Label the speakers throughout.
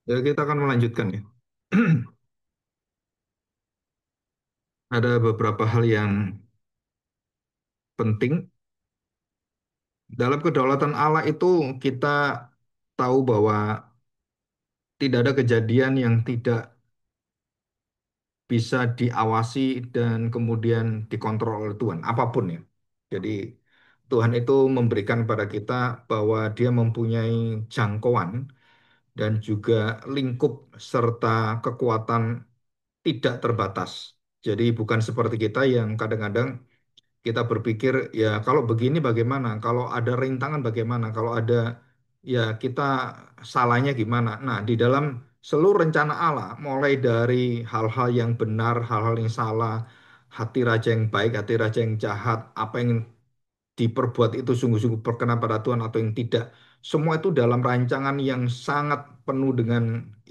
Speaker 1: Ya, kita akan melanjutkan ya. Ada beberapa hal yang penting dalam kedaulatan Allah itu kita tahu bahwa tidak ada kejadian yang tidak bisa diawasi dan kemudian dikontrol oleh Tuhan, apapun ya. Jadi Tuhan itu memberikan pada kita bahwa Dia mempunyai jangkauan dan juga lingkup serta kekuatan tidak terbatas. Jadi bukan seperti kita yang kadang-kadang kita berpikir ya kalau begini bagaimana, kalau ada rintangan bagaimana, kalau ada ya kita salahnya gimana. Nah, di dalam seluruh rencana Allah, mulai dari hal-hal yang benar, hal-hal yang salah, hati raja yang baik, hati raja yang jahat, apa yang diperbuat itu sungguh-sungguh berkenan pada Tuhan atau yang tidak. Semua itu dalam rancangan yang sangat penuh dengan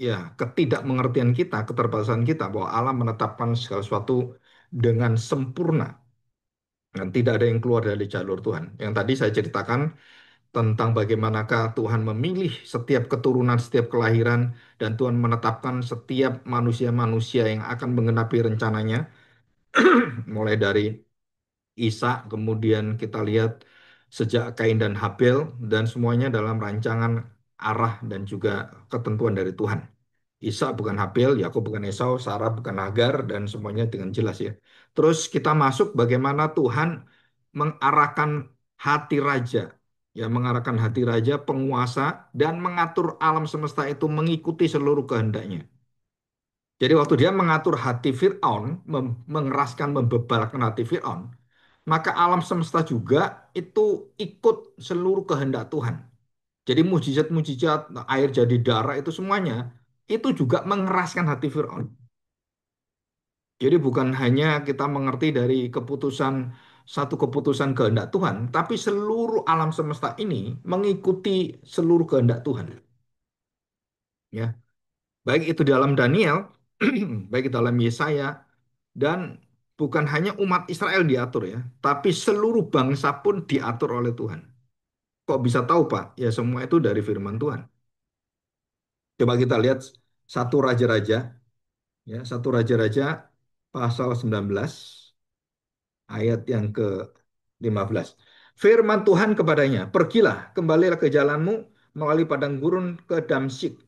Speaker 1: ya ketidakmengertian kita, keterbatasan kita bahwa Allah menetapkan segala sesuatu dengan sempurna dan tidak ada yang keluar dari jalur Tuhan. Yang tadi saya ceritakan tentang bagaimanakah Tuhan memilih setiap keturunan, setiap kelahiran, dan Tuhan menetapkan setiap manusia-manusia yang akan menggenapi rencananya, mulai dari Isa, kemudian kita lihat sejak Kain dan Habel, dan semuanya dalam rancangan arah dan juga ketentuan dari Tuhan. Isa bukan Habel, Yakub bukan Esau, Sarah bukan Hagar, dan semuanya dengan jelas ya. Terus kita masuk bagaimana Tuhan mengarahkan hati raja, ya mengarahkan hati raja, penguasa, dan mengatur alam semesta itu mengikuti seluruh kehendaknya. Jadi waktu dia mengatur hati Fir'aun, mengeraskan, membebalkan hati Fir'aun, maka alam semesta juga itu ikut seluruh kehendak Tuhan. Jadi mujizat-mujizat, air jadi darah itu semuanya, itu juga mengeraskan hati Fir'aun. Jadi bukan hanya kita mengerti dari keputusan, satu keputusan kehendak Tuhan, tapi seluruh alam semesta ini mengikuti seluruh kehendak Tuhan. Ya, baik itu dalam Daniel, baik itu dalam Yesaya, dan bukan hanya umat Israel diatur ya, tapi seluruh bangsa pun diatur oleh Tuhan. Kok bisa tahu Pak? Ya semua itu dari firman Tuhan. Coba kita lihat satu raja-raja, ya satu raja-raja pasal 19 ayat yang ke-15. Firman Tuhan kepadanya, pergilah, kembalilah ke jalanmu melalui padang gurun ke Damsyik.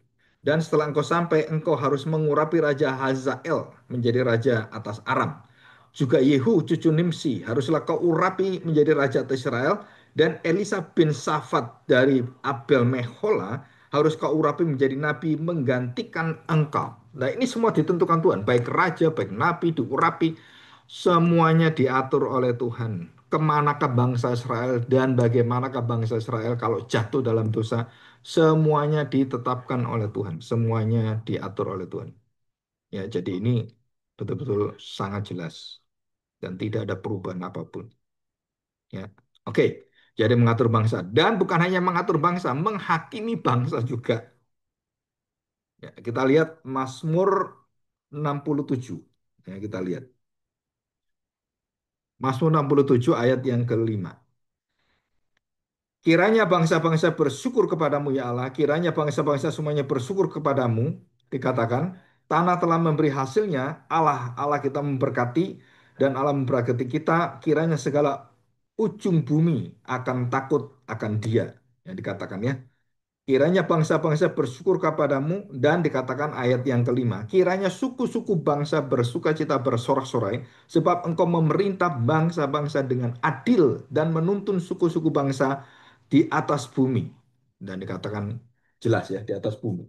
Speaker 1: Dan setelah engkau sampai, engkau harus mengurapi Raja Hazael menjadi raja atas Aram. Juga Yehu cucu Nimsi haruslah kau urapi menjadi raja atas Israel. Dan Elisa bin Safat dari Abel Mehola harus kau urapi menjadi nabi menggantikan engkau. Nah ini semua ditentukan Tuhan. Baik raja, baik nabi diurapi. Semuanya diatur oleh Tuhan. Kemanakah bangsa Israel dan bagaimanakah bangsa Israel kalau jatuh dalam dosa. Semuanya ditetapkan oleh Tuhan. Semuanya diatur oleh Tuhan. Ya, jadi ini betul-betul sangat jelas dan tidak ada perubahan apapun. Ya, oke. Jadi mengatur bangsa dan bukan hanya mengatur bangsa, menghakimi bangsa juga. Ya, kita lihat Mazmur 67. Ya, kita lihat Mazmur 67 ayat yang kelima. Kiranya bangsa-bangsa bersyukur kepadamu ya Allah, kiranya bangsa-bangsa semuanya bersyukur kepadamu, dikatakan, tanah telah memberi hasilnya, Allah, Allah kita memberkati, dan Allah memberkati kita, kiranya segala ujung bumi akan takut akan dia. Yang dikatakan ya, kiranya bangsa-bangsa bersyukur kepadamu, dan dikatakan ayat yang kelima, kiranya suku-suku bangsa bersukacita bersorak-sorai, sebab engkau memerintah bangsa-bangsa dengan adil dan menuntun suku-suku bangsa di atas bumi. Dan dikatakan jelas ya, di atas bumi.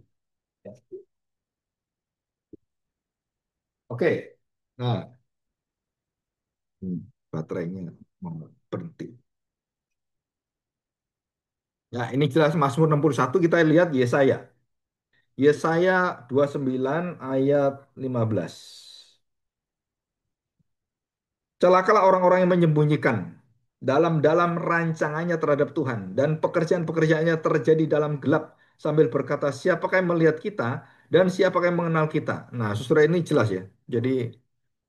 Speaker 1: Ya. Oke, nah baterainya mau berhenti. Nah ini jelas Mazmur 61 kita lihat Yesaya. Yesaya 29 ayat 15. Celakalah orang-orang yang menyembunyikan dalam-dalam rancangannya terhadap Tuhan dan pekerjaan-pekerjaannya terjadi dalam gelap sambil berkata, siapakah yang melihat kita dan siapakah yang mengenal kita? Nah, saudara ini jelas ya. Jadi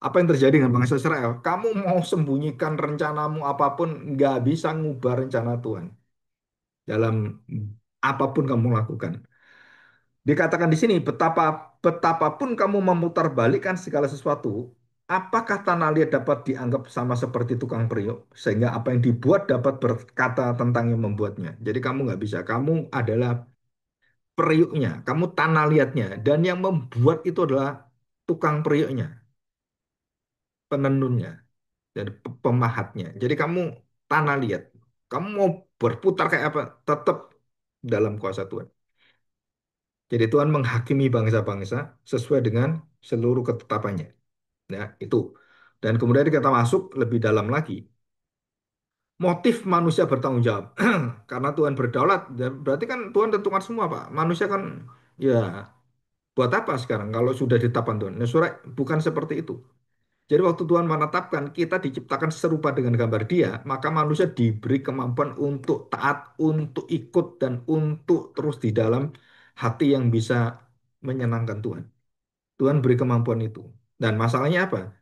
Speaker 1: apa yang terjadi dengan bangsa Israel? Kamu mau sembunyikan rencanamu apapun, nggak bisa ngubah rencana Tuhan dalam apapun kamu lakukan. Dikatakan di sini, betapapun kamu memutarbalikkan segala sesuatu, apakah tanah liat dapat dianggap sama seperti tukang periuk? Sehingga apa yang dibuat dapat berkata tentang yang membuatnya. Jadi kamu nggak bisa. Kamu adalah periuknya, kamu tanah liatnya, dan yang membuat itu adalah tukang periuknya, penenunnya, dan pemahatnya. Jadi kamu tanah liat. Kamu mau berputar kayak apa, tetap dalam kuasa Tuhan. Jadi Tuhan menghakimi bangsa-bangsa sesuai dengan seluruh ketetapannya. Ya, itu. Dan kemudian kita masuk lebih dalam lagi. Motif manusia bertanggung jawab. Karena Tuhan berdaulat, berarti kan Tuhan tentukan semua, Pak. Manusia kan, ya, buat apa sekarang kalau sudah ditetapkan Tuhan? Nah, bukan seperti itu. Jadi waktu Tuhan menetapkan kita diciptakan serupa dengan gambar Dia, maka manusia diberi kemampuan untuk taat, untuk ikut, dan untuk terus di dalam hati yang bisa menyenangkan Tuhan. Tuhan beri kemampuan itu. Dan masalahnya apa?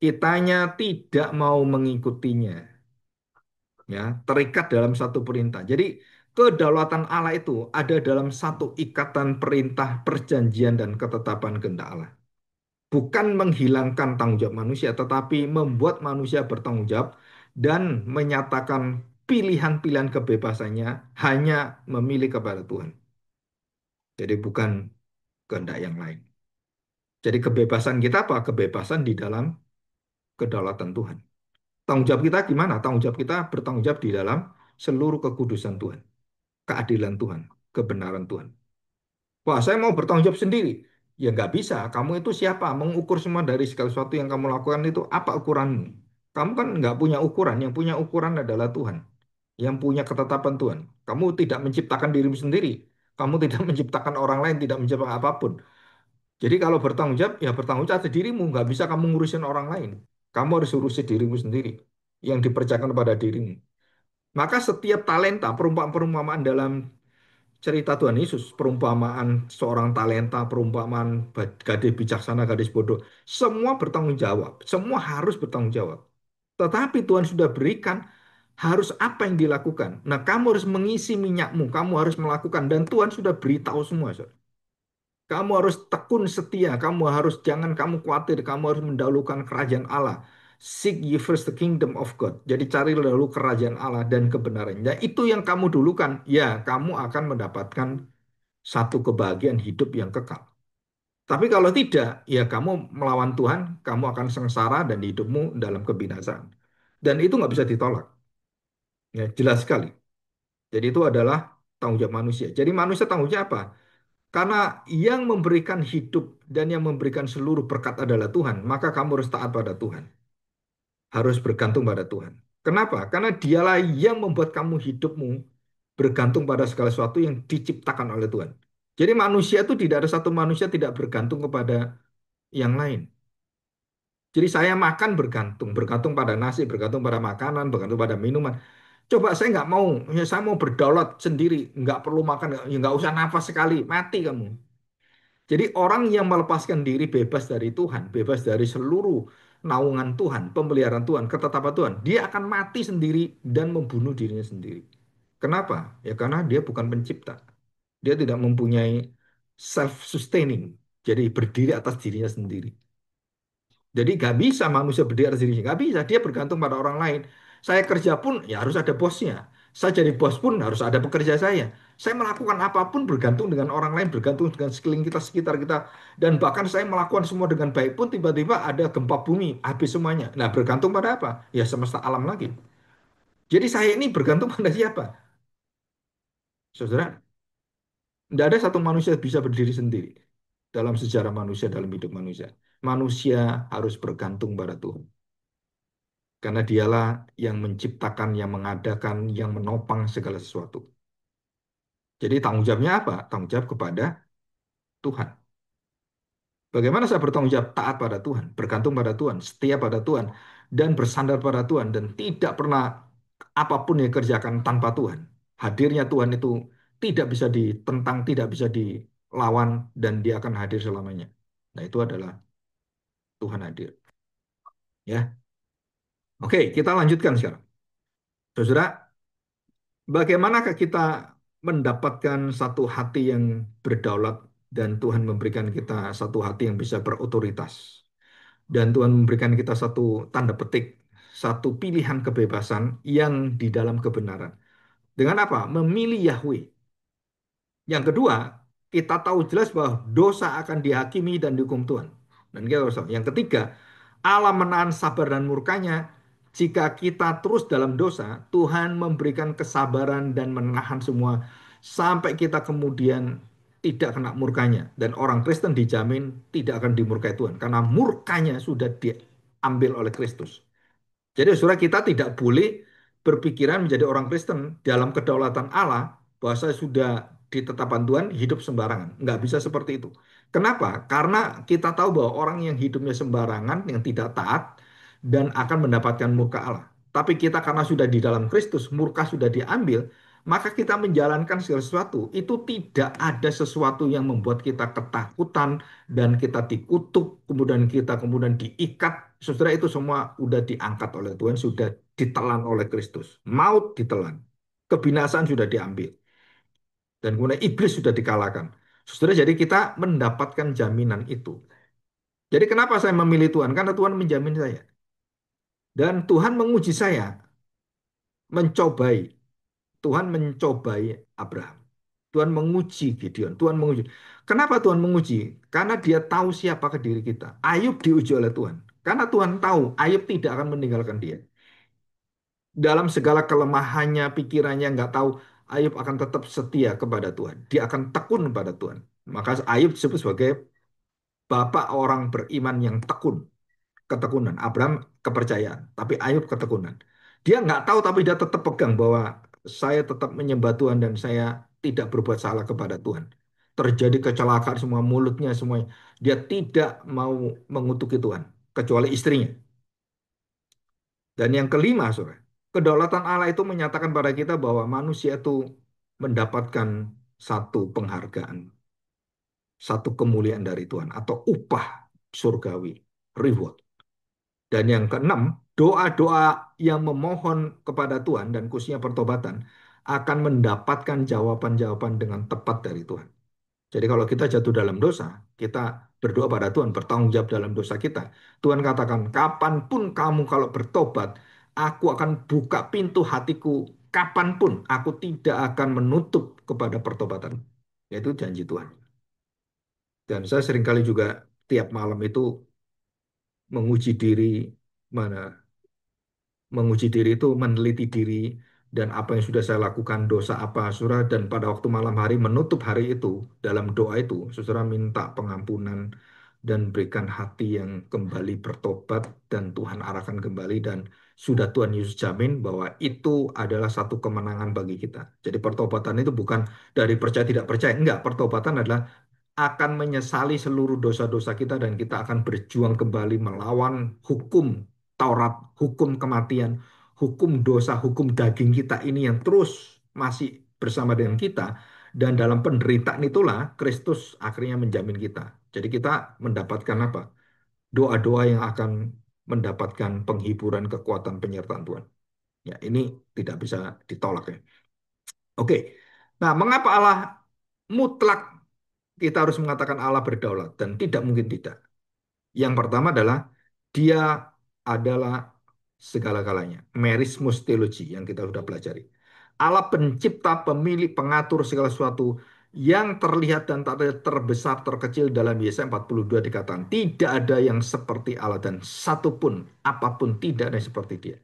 Speaker 1: Kitanya tidak mau mengikutinya, ya, terikat dalam satu perintah. Jadi kedaulatan Allah itu ada dalam satu ikatan perintah, perjanjian dan ketetapan kehendak Allah. Bukan menghilangkan tanggung jawab manusia, tetapi membuat manusia bertanggung jawab dan menyatakan pilihan-pilihan kebebasannya hanya memilih kepada Tuhan. Jadi bukan kehendak yang lain. Jadi kebebasan kita apa? Kebebasan di dalam kedaulatan Tuhan. Tanggung jawab kita gimana? Tanggung jawab kita bertanggung jawab di dalam seluruh kekudusan Tuhan, keadilan Tuhan, kebenaran Tuhan. Wah, saya mau bertanggung jawab sendiri. Ya nggak bisa. Kamu itu siapa? Mengukur semua dari segala sesuatu yang kamu lakukan itu apa ukuranmu? Kamu kan nggak punya ukuran. Yang punya ukuran adalah Tuhan. Yang punya ketetapan Tuhan. Kamu tidak menciptakan dirimu sendiri. Kamu tidak menciptakan orang lain, tidak menciptakan apapun. Jadi kalau bertanggung jawab, ya bertanggung jawab atas dirimu. Nggak bisa kamu ngurusin orang lain. Kamu harus urusin dirimu sendiri. Yang dipercayakan pada dirimu. Maka setiap talenta, perumpamaan-perumpamaan dalam cerita Tuhan Yesus, perumpamaan seorang talenta, perumpamaan gadis bijaksana, gadis bodoh, semua bertanggung jawab, semua harus bertanggung jawab. Tetapi Tuhan sudah berikan harus apa yang dilakukan. Nah, kamu harus mengisi minyakmu, kamu harus melakukan, dan Tuhan sudah beritahu semua. Saudara. Kamu harus tekun setia, jangan kamu khawatir, kamu harus mendahulukan kerajaan Allah. Seek ye first the kingdom of God. Jadi cari dahulu kerajaan Allah dan kebenarannya. Itu yang kamu dulukan, ya kamu akan mendapatkan satu kebahagiaan hidup yang kekal. Tapi kalau tidak, ya kamu melawan Tuhan, kamu akan sengsara dan hidupmu dalam kebinasaan. Dan itu nggak bisa ditolak. Ya, jelas sekali. Jadi itu adalah tanggung jawab manusia. Jadi manusia tanggung jawab apa? Karena yang memberikan hidup dan yang memberikan seluruh berkat adalah Tuhan, maka kamu harus taat pada Tuhan. Harus bergantung pada Tuhan. Kenapa? Karena dialah yang membuat kamu hidupmu bergantung pada segala sesuatu yang diciptakan oleh Tuhan. Jadi manusia itu tidak ada satu manusia tidak bergantung kepada yang lain. Jadi saya makan bergantung, bergantung pada nasi, bergantung pada makanan, bergantung pada minuman. Coba saya nggak mau, ya saya mau berdaulat sendiri, nggak perlu makan, ya nggak usah nafas sekali, mati kamu. Jadi orang yang melepaskan diri bebas dari Tuhan, bebas dari seluruh naungan Tuhan, pemeliharaan Tuhan, ketetapan Tuhan, dia akan mati sendiri dan membunuh dirinya sendiri. Kenapa? Ya karena dia bukan pencipta. Dia tidak mempunyai self-sustaining. Jadi berdiri atas dirinya sendiri. Jadi gak bisa manusia berdiri atas dirinya. Gak bisa. Dia bergantung pada orang lain. Saya kerja pun ya harus ada bosnya. Saya jadi bos pun harus ada pekerja saya. Saya melakukan apapun bergantung dengan orang lain, bergantung dengan sekeliling kita, sekitar kita. Dan bahkan saya melakukan semua dengan baik pun tiba-tiba ada gempa bumi, habis semuanya. Nah bergantung pada apa? Ya semesta alam lagi. Jadi saya ini bergantung pada siapa? Saudara, tidak ada satu manusia yang bisa berdiri sendiri dalam sejarah manusia, dalam hidup manusia. Manusia harus bergantung pada Tuhan. Karena dialah yang menciptakan, yang mengadakan, yang menopang segala sesuatu. Jadi tanggung jawabnya apa? Tanggung jawab kepada Tuhan. Bagaimana saya bertanggung jawab? Taat pada Tuhan, bergantung pada Tuhan, setia pada Tuhan, dan bersandar pada Tuhan. Dan tidak pernah apapun yang dikerjakan tanpa Tuhan. Hadirnya Tuhan itu tidak bisa ditentang, tidak bisa dilawan, dan dia akan hadir selamanya. Nah itu adalah Tuhan hadir. Ya, oke, kita lanjutkan sekarang. Saudara, bagaimanakah kita mendapatkan satu hati yang berdaulat dan Tuhan memberikan kita satu hati yang bisa berotoritas. Dan Tuhan memberikan kita satu tanda petik, satu pilihan kebebasan yang di dalam kebenaran. Dengan apa? Memilih Yahweh. Yang kedua, kita tahu jelas bahwa dosa akan dihakimi dan dihukum Tuhan. Dan kita harus tahu. Yang ketiga, Allah menahan sabar dan murkanya. Jika kita terus dalam dosa, Tuhan memberikan kesabaran dan menahan semua sampai kita kemudian tidak kena murkanya. Dan orang Kristen dijamin tidak akan dimurkai Tuhan karena murkanya sudah diambil oleh Kristus. Jadi saudara kita tidak boleh berpikiran menjadi orang Kristen dalam kedaulatan Allah bahwa saya sudah ditetapkan Tuhan hidup sembarangan. Nggak bisa seperti itu. Kenapa? Karena kita tahu bahwa orang yang hidupnya sembarangan, yang tidak taat, dan akan mendapatkan murka Allah. Tapi kita karena sudah di dalam Kristus, murka sudah diambil, maka kita menjalankan segala sesuatu. Itu tidak ada sesuatu yang membuat kita ketakutan, dan kita dikutuk, kemudian kita kemudian diikat. Saudara itu semua sudah diangkat oleh Tuhan, sudah ditelan oleh Kristus. Maut ditelan, kebinasaan sudah diambil, dan kemudian iblis sudah dikalahkan. Saudara, jadi kita mendapatkan jaminan itu. Jadi kenapa saya memilih Tuhan? Karena Tuhan menjamin saya. Dan Tuhan menguji saya, mencobai. Tuhan mencobai Abraham. Tuhan menguji Gideon. Tuhan menguji. Kenapa Tuhan menguji? Karena dia tahu siapa ke diri kita. Ayub diuji oleh Tuhan. Karena Tuhan tahu Ayub tidak akan meninggalkan dia. Dalam segala kelemahannya, pikirannya nggak tahu, Ayub akan tetap setia kepada Tuhan. Dia akan tekun pada Tuhan. Maka Ayub disebut sebagai bapak orang beriman yang tekun. Ketekunan. Abraham kepercayaan, tapi Ayub ketekunan. Dia nggak tahu, tapi dia tetap pegang bahwa saya tetap menyembah Tuhan dan saya tidak berbuat salah kepada Tuhan. Terjadi kecelakaan semua mulutnya semuanya. Dia tidak mau mengutuki Tuhan, kecuali istrinya. Dan yang kelima, saudara, kedaulatan Allah itu menyatakan pada kita bahwa manusia itu mendapatkan satu penghargaan, satu kemuliaan dari Tuhan, atau upah surgawi, reward. Dan yang keenam, doa-doa yang memohon kepada Tuhan dan khususnya pertobatan akan mendapatkan jawaban-jawaban dengan tepat dari Tuhan. Jadi kalau kita jatuh dalam dosa, kita berdoa pada Tuhan, bertanggung jawab dalam dosa kita. Tuhan katakan, kapanpun kamu kalau bertobat, aku akan buka pintu hatiku, kapanpun aku tidak akan menutup kepada pertobatan. Yaitu janji Tuhan. Dan saya seringkali juga tiap malam itu menguji diri, mana menguji diri itu meneliti diri dan apa yang sudah saya lakukan, dosa apa, saudara, dan pada waktu malam hari menutup hari itu dalam doa itu, saudara minta pengampunan dan berikan hati yang kembali bertobat dan Tuhan arahkan kembali dan sudah Tuhan Yesus jamin bahwa itu adalah satu kemenangan bagi kita. Jadi pertobatan itu bukan dari percaya tidak percaya, enggak, pertobatan adalah akan menyesali seluruh dosa-dosa kita dan kita akan berjuang kembali melawan hukum Taurat, hukum kematian, hukum dosa, hukum daging kita ini yang terus masih bersama dengan kita. Dan dalam penderitaan itulah Kristus akhirnya menjamin kita. Jadi kita mendapatkan apa? Doa-doa yang akan mendapatkan penghiburan, kekuatan, penyertaan Tuhan. Ya, ini tidak bisa ditolak ya. Oke. Nah, mengapa Allah mutlak kita harus mengatakan Allah berdaulat dan tidak mungkin tidak. Yang pertama adalah dia adalah segala-galanya. Merismus teologi yang kita sudah pelajari. Allah pencipta, pemilik, pengatur segala sesuatu yang terlihat dan tak terlihat, terbesar, terkecil. Dalam Yesaya 42 dikatakan tidak ada yang seperti Allah dan satupun apapun tidak ada yang seperti dia.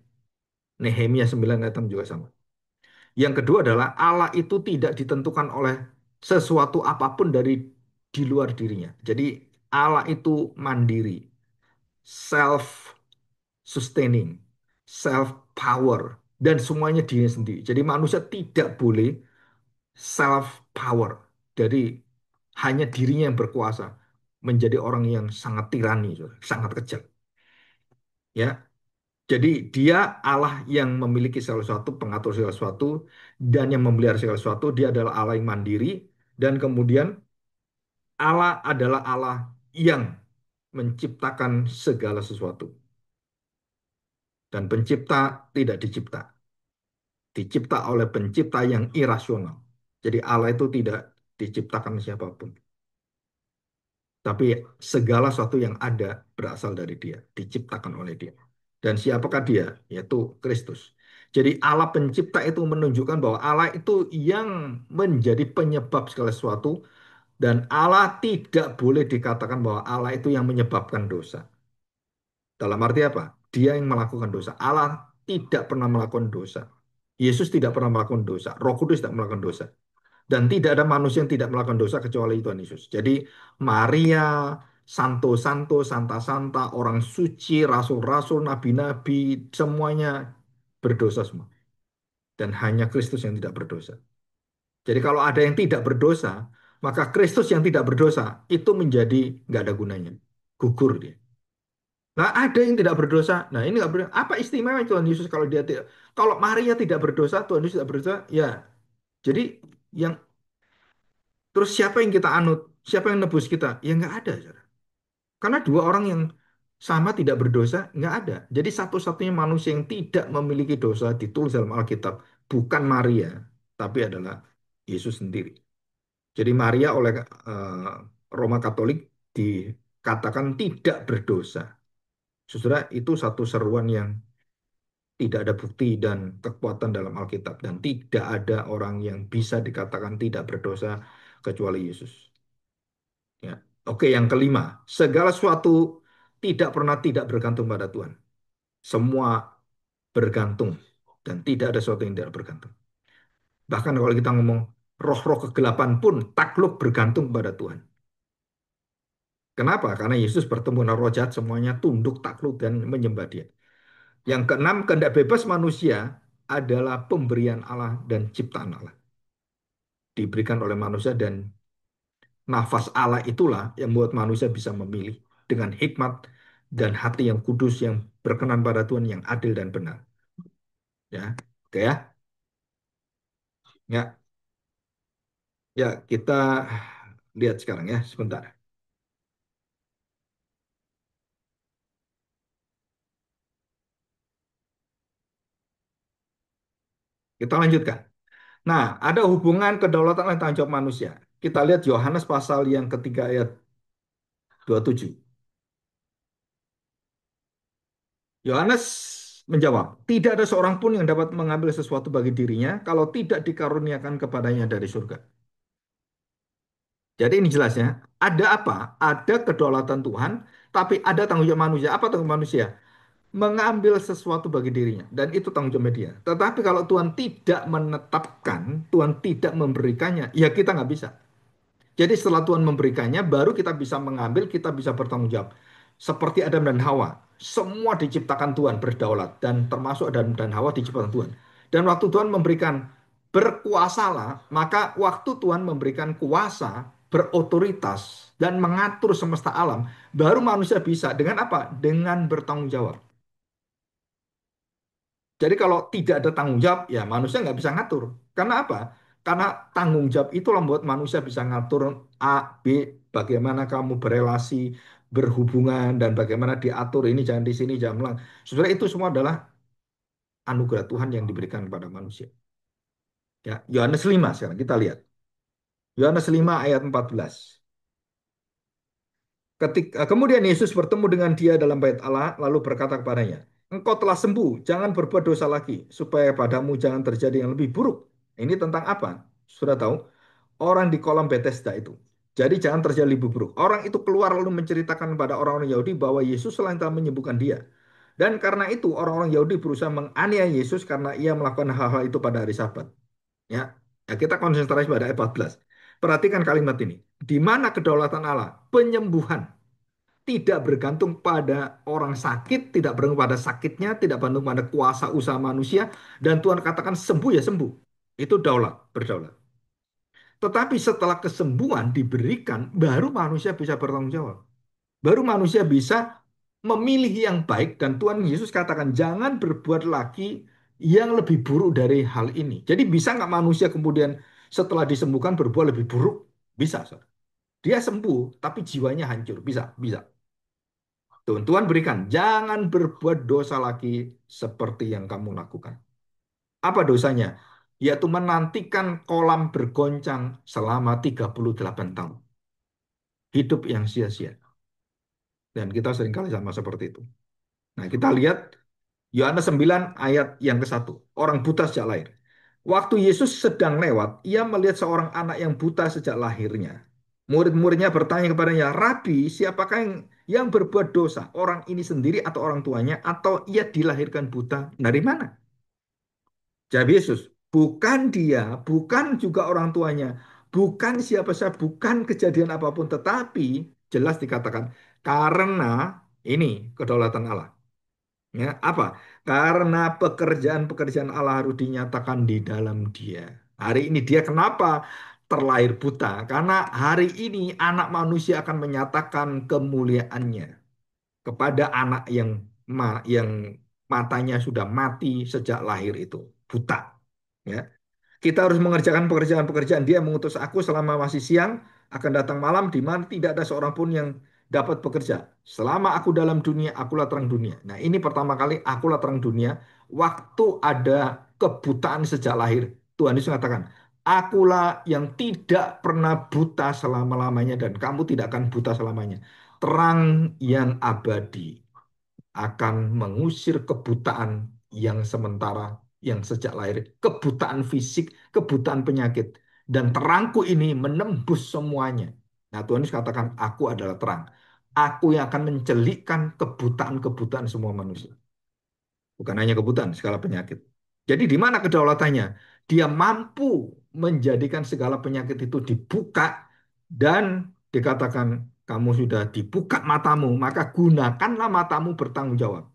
Speaker 1: Nehemia 9 ayat 6 juga sama. Yang kedua adalah Allah itu tidak ditentukan oleh sesuatu apapun dari di luar dirinya. Jadi Allah itu mandiri, self sustaining, self power dan semuanya dirinya sendiri. Jadi manusia tidak boleh self power. Jadi hanya dirinya yang berkuasa, menjadi orang yang sangat tirani, sangat kejam. Ya, jadi dia Allah yang memiliki segala sesuatu, pengatur segala sesuatu, dan yang memelihara segala sesuatu. Dia adalah Allah yang mandiri, dan kemudian Allah adalah Allah yang menciptakan segala sesuatu. Dan pencipta tidak dicipta. Dicipta oleh pencipta yang irasional. Jadi Allah itu tidak diciptakan siapapun. Tapi segala sesuatu yang ada berasal dari Dia, diciptakan oleh Dia. Dan siapakah Dia? Yaitu Kristus. Jadi Allah pencipta itu menunjukkan bahwa Allah itu yang menjadi penyebab segala sesuatu dan Allah tidak boleh dikatakan bahwa Allah itu yang menyebabkan dosa. Dalam arti apa? Dia yang melakukan dosa. Allah tidak pernah melakukan dosa. Yesus tidak pernah melakukan dosa. Roh Kudus tidak melakukan dosa. Dan tidak ada manusia yang tidak melakukan dosa kecuali Tuhan Yesus. Jadi Maria, Santo-Santo, Santa-Santa, orang suci, rasul-rasul, nabi-nabi, semuanya berdosa semua. Dan hanya Kristus yang tidak berdosa. Jadi kalau ada yang tidak berdosa, maka Kristus yang tidak berdosa itu menjadi nggak ada gunanya. Gugur dia. Nah, ada yang tidak berdosa. Nah, ini nggak berdosa. Apa istimewa Tuhan Yesus kalau dia tidak? Kalau Maria tidak berdosa, Tuhan Yesus tidak berdosa, ya. Jadi yang terus siapa yang kita anut? Siapa yang nebus kita? Ya nggak ada, saudara. Karena dua orang yang sama tidak berdosa nggak ada. Jadi satu-satunya manusia yang tidak memiliki dosa ditulis dalam Alkitab bukan Maria, tapi adalah Yesus sendiri. Jadi Maria oleh Roma Katolik dikatakan tidak berdosa. Saudara, itu satu seruan yang tidak ada bukti dan kekuatan dalam Alkitab dan tidak ada orang yang bisa dikatakan tidak berdosa kecuali Yesus. Ya. Oke, yang kelima, segala sesuatu tidak pernah tidak bergantung pada Tuhan. Semua bergantung dan tidak ada sesuatu yang tidak bergantung. Bahkan kalau kita ngomong roh-roh kegelapan pun takluk bergantung pada Tuhan. Kenapa? Karena Yesus bertemu dengan roh jahat, semuanya tunduk, takluk, dan menyembah Dia. Yang keenam, kehendak bebas manusia adalah pemberian Allah dan ciptaan Allah. Diberikan oleh manusia dan nafas Allah itulah yang membuat manusia bisa memilih dengan hikmat dan hati yang kudus yang berkenan pada Tuhan yang adil dan benar. Ya, oke ya. Ya, ya kita lihat sekarang ya sebentar. Kita lanjutkan. Nah, ada hubungan kedaulatan dan tanggung jawab manusia. Kita lihat Yohanes pasal yang ketiga ayat 27. Yohanes menjawab, tidak ada seorang pun yang dapat mengambil sesuatu bagi dirinya kalau tidak dikaruniakan kepadanya dari surga. Jadi ini jelasnya, ada apa? Ada kedaulatan Tuhan, tapi ada tanggung jawab manusia. Apa tanggung jawab manusia? Mengambil sesuatu bagi dirinya. Dan itu tanggung jawab dia. Tetapi kalau Tuhan tidak menetapkan, Tuhan tidak memberikannya, ya kita nggak bisa. Jadi setelah Tuhan memberikannya, baru kita bisa mengambil, kita bisa bertanggung jawab. Seperti Adam dan Hawa, semua diciptakan Tuhan berdaulat dan termasuk Adam dan Hawa diciptakan Tuhan. Dan waktu Tuhan memberikan berkuasalah, maka waktu Tuhan memberikan kuasa, berotoritas dan mengatur semesta alam, baru manusia bisa dengan apa? Dengan bertanggung jawab. Jadi kalau tidak ada tanggung jawab, ya manusia nggak bisa ngatur. Karena apa? Karena tanggung jawab itu membuat manusia bisa ngatur A, B, bagaimana kamu berelasi, berhubungan, dan bagaimana diatur ini jangan di sini, jangan melang. Sebenarnya itu semua adalah anugerah Tuhan yang diberikan kepada manusia. Ya, Yohanes 5 sekarang kita lihat. Yohanes 5 ayat 14. Kemudian Yesus bertemu dengan dia dalam bait Allah, lalu berkata kepadanya, engkau telah sembuh, jangan berbuat dosa lagi, supaya padamu jangan terjadi yang lebih buruk. Ini tentang apa? Sudah tahu? Orang di kolam Bethesda itu. Jadi jangan terjadi lebih buruk. Orang itu keluar lalu menceritakan kepada orang-orang Yahudi bahwa Yesus selain telah menyembuhkan dia. Dan karena itu orang-orang Yahudi berusaha menganiaya Yesus karena ia melakukan hal-hal itu pada hari Sabat. Ya, ya kita konsentrasi pada ayat 14. Perhatikan kalimat ini. Di mana kedaulatan Allah? Penyembuhan tidak bergantung pada orang sakit, tidak bergantung pada sakitnya, tidak bergantung pada kuasa usaha manusia, dan Tuhan katakan sembuh ya sembuh. Itu daulat, berdaulat. Tetapi setelah kesembuhan diberikan, baru manusia bisa bertanggung jawab. Baru manusia bisa memilih yang baik, dan Tuhan Yesus katakan jangan berbuat lagi yang lebih buruk dari hal ini. Jadi bisa nggak manusia kemudian setelah disembuhkan berbuat lebih buruk? Bisa, saudara. Dia sembuh, tapi jiwanya hancur. Bisa, bisa. Tuhan berikan, jangan berbuat dosa lagi seperti yang kamu lakukan. Apa dosanya? Yaitu menantikan kolam bergoncang selama 38 tahun. hidup yang sia-sia. Dan kita seringkali sama seperti itu. Nah, kita lihat Yohanes 9 ayat yang ke-1. Orang buta sejak lahir. Waktu Yesus sedang lewat, ia melihat seorang anak yang buta sejak lahirnya. Murid-muridnya bertanya kepadanya, Rabi, siapakah yang berbuat dosa? Orang ini sendiri atau orang tuanya? Atau ia dilahirkan buta? Dari mana? Jawab Yesus, bukan dia, bukan juga orang tuanya, bukan siapa saja, bukan kejadian apapun, tetapi jelas dikatakan karena ini kedaulatan Allah. Ya, apa? Karena pekerjaan-pekerjaan Allah harus dinyatakan di dalam dia. Hari ini dia kenapa terlahir buta? Karena hari ini anak manusia akan menyatakan kemuliaannya kepada anak yang matanya sudah mati sejak lahir itu, buta. Ya. Kita harus mengerjakan pekerjaan-pekerjaan. Dia mengutus aku selama masih siang, akan datang malam di mana tidak ada seorang pun yang dapat bekerja. Selama aku dalam dunia, akulah terang dunia. Nah, ini pertama kali akulah terang dunia. Waktu ada kebutaan sejak lahir, Tuhan Yesus mengatakan, akulah yang tidak pernah buta selama-lamanya dan kamu tidak akan buta selamanya. Terang yang abadi akan mengusir kebutaan yang sementara, yang sejak lahir, kebutaan fisik, kebutaan penyakit. Dan terangku ini menembus semuanya. Nah, Tuhan Yesus katakan, aku adalah terang. Aku yang akan mencelikkan kebutaan-kebutaan semua manusia. Bukan hanya kebutaan, segala penyakit. Jadi di mana kedaulatannya? Dia mampu menjadikan segala penyakit itu dibuka dan dikatakan kamu sudah dibuka matamu, maka gunakanlah matamu bertanggung jawab.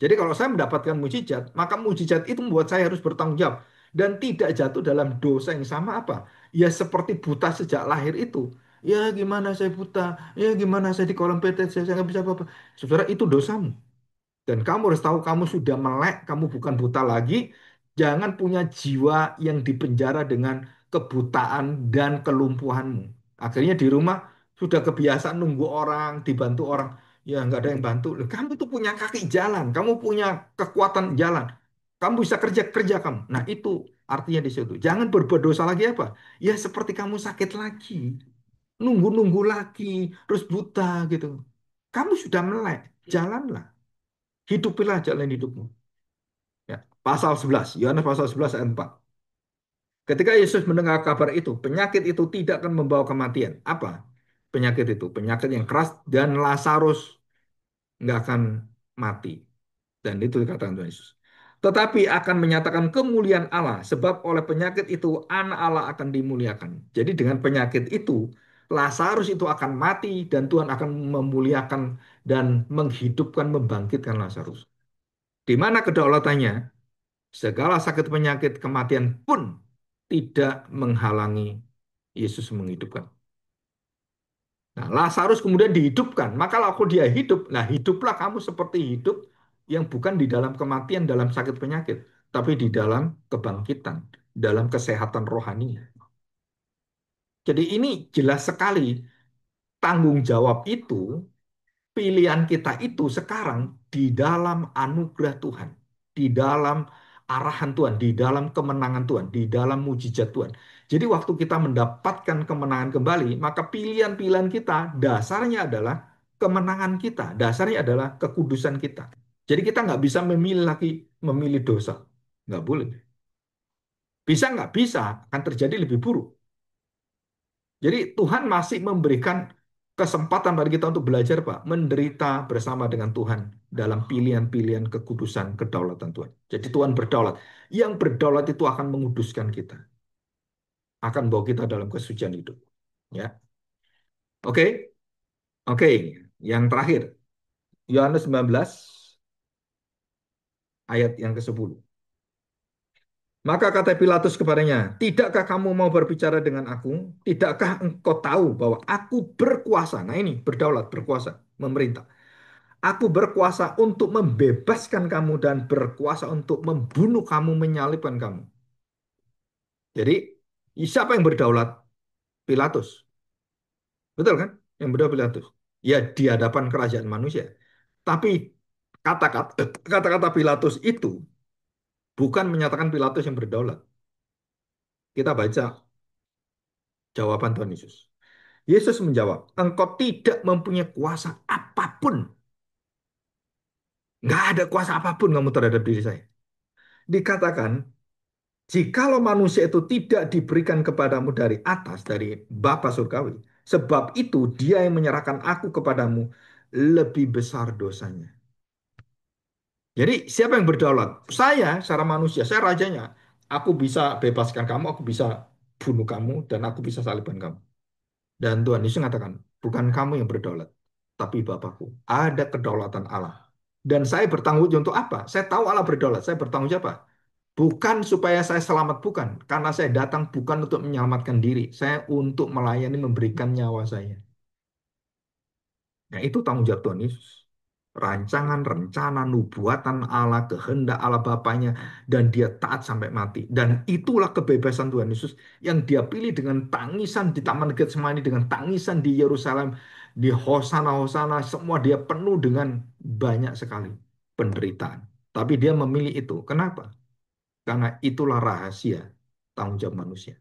Speaker 1: Jadi kalau saya mendapatkan mujizat, maka mujizat itu membuat saya harus bertanggung jawab dan tidak jatuh dalam dosa yang sama apa? Ya seperti buta sejak lahir itu. Ya gimana saya buta? Ya gimana saya di kolom PT, saya nggak bisa apa-apa. Saudara, itu dosamu. Dan kamu harus tahu kamu sudah melek, kamu bukan buta lagi. Jangan punya jiwa yang dipenjara dengan kebutaan dan kelumpuhanmu. Akhirnya di rumah sudah kebiasaan nunggu orang, dibantu orang. Ya nggak ada yang bantu. Loh, kamu tuh punya kaki jalan, kamu punya kekuatan jalan. Kamu bisa kerja-kerja kamu. Nah itu artinya di situ. Jangan berbuat dosa lagi apa? Ya seperti kamu sakit lagi. Nunggu-nunggu lagi, terus buta gitu. Kamu sudah melek, jalanlah. Hidupilah jalan hidupmu. Ya. Pasal 11, Yohanes pasal 11 ayat 4. Ketika Yesus mendengar kabar itu, penyakit itu tidak akan membawa kematian. Apa penyakit itu? Penyakit yang keras dan Lazarus nggak akan mati. Dan itu dikatakan Tuhan Yesus. Tetapi akan menyatakan kemuliaan Allah, sebab oleh penyakit itu anak Allah akan dimuliakan. Jadi dengan penyakit itu, Lazarus itu akan mati dan Tuhan akan memuliakan dan menghidupkan, membangkitkan Lazarus. Di mana kedaulatannya? Segala sakit penyakit kematian pun tidak menghalangi Yesus menghidupkan. Nah, Lazarus kemudian dihidupkan. Maka kalau aku dia hidup, nah hiduplah kamu seperti hidup yang bukan di dalam kematian, dalam sakit penyakit, tapi di dalam kebangkitan, dalam kesehatan rohani. Jadi ini jelas sekali tanggung jawab itu, pilihan kita itu sekarang di dalam anugerah Tuhan, di dalam arahan Tuhan, di dalam kemenangan Tuhan, di dalam mujizat Tuhan. Jadi waktu kita mendapatkan kemenangan kembali, maka pilihan-pilihan kita dasarnya adalah kemenangan kita, dasarnya adalah kekudusan kita. Jadi kita nggak bisa memilih lagi memilih dosa, nggak boleh. Bisa nggak bisa akan terjadi lebih buruk. Jadi Tuhan masih memberikan kesempatan bagi kita untuk belajar, Pak, menderita bersama dengan Tuhan dalam pilihan-pilihan kekudusan kedaulatan Tuhan. Jadi Tuhan berdaulat. Yang berdaulat itu akan menguduskan kita, akan bawa kita dalam kesucian hidup. Ya, oke, oke. Yang terakhir, Yohanes 19 ayat yang ke-10. Maka kata Pilatus kepadanya, tidakkah kamu mau berbicara dengan aku? Tidakkah engkau tahu bahwa aku berkuasa? Nah ini, berdaulat, berkuasa, memerintah. Aku berkuasa untuk membebaskan kamu dan berkuasa untuk membunuh kamu, menyalibkan kamu. Jadi, siapa yang berdaulat? Pilatus. Betul kan? Yang berdaulat Pilatus. Ya, di hadapan kerajaan manusia. Tapi kata-kata Pilatus itu bukan menyatakan Pilatus yang berdaulat. Kita baca jawaban Tuhan Yesus. Yesus menjawab, engkau tidak mempunyai kuasa apapun. Nggak ada kuasa apapun kamu terhadap diri saya. Dikatakan, jikalau manusia itu tidak diberikan kepadamu dari atas, dari Bapa Surgawi, sebab itu dia yang menyerahkan aku kepadamu lebih besar dosanya. Jadi siapa yang berdaulat? Saya secara manusia, saya rajanya. Aku bisa bebaskan kamu, aku bisa bunuh kamu, dan aku bisa salibkan kamu. Dan Tuhan Yesus mengatakan, bukan kamu yang berdaulat, tapi Bapakku. Ada kedaulatan Allah. Dan saya bertanggung jawab untuk apa? Saya tahu Allah berdaulat, saya bertanggung jawab apa? Bukan supaya saya selamat, bukan. Karena saya datang bukan untuk menyelamatkan diri. Saya untuk melayani, memberikan nyawa saya. Nah, itu tanggung jawab Tuhan Yesus. Rancangan, rencana, nubuatan Allah, kehendak Allah Bapaknya, dan dia taat sampai mati. Dan itulah kebebasan Tuhan Yesus yang dia pilih dengan tangisan di Taman Getsemani, dengan tangisan di Yerusalem, di Hosana-Hosana, semua dia penuh dengan banyak sekali penderitaan. Tapi dia memilih itu. Kenapa? Karena itulah rahasia tanggung jawab manusia.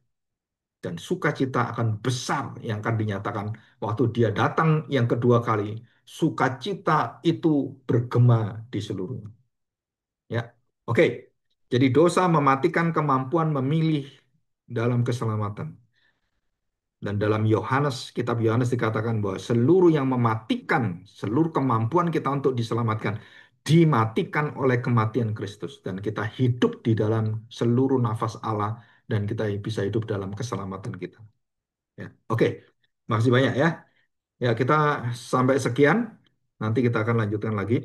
Speaker 1: Dan sukacita akan besar yang akan dinyatakan waktu dia datang yang kedua kali. Sukacita itu bergema di seluruhnya. Ya, oke. Jadi dosa mematikan kemampuan memilih dalam keselamatan. Dan dalam Yohanes, kitab Yohanes dikatakan bahwa seluruh yang mematikan, seluruh kemampuan kita untuk diselamatkan, dimatikan oleh kematian Kristus. Dan kita hidup di dalam seluruh nafas Allah, dan kita bisa hidup dalam keselamatan kita. Ya, oke. Makasih banyak ya. Ya, kita sampai sekian. Nanti kita akan lanjutkan lagi.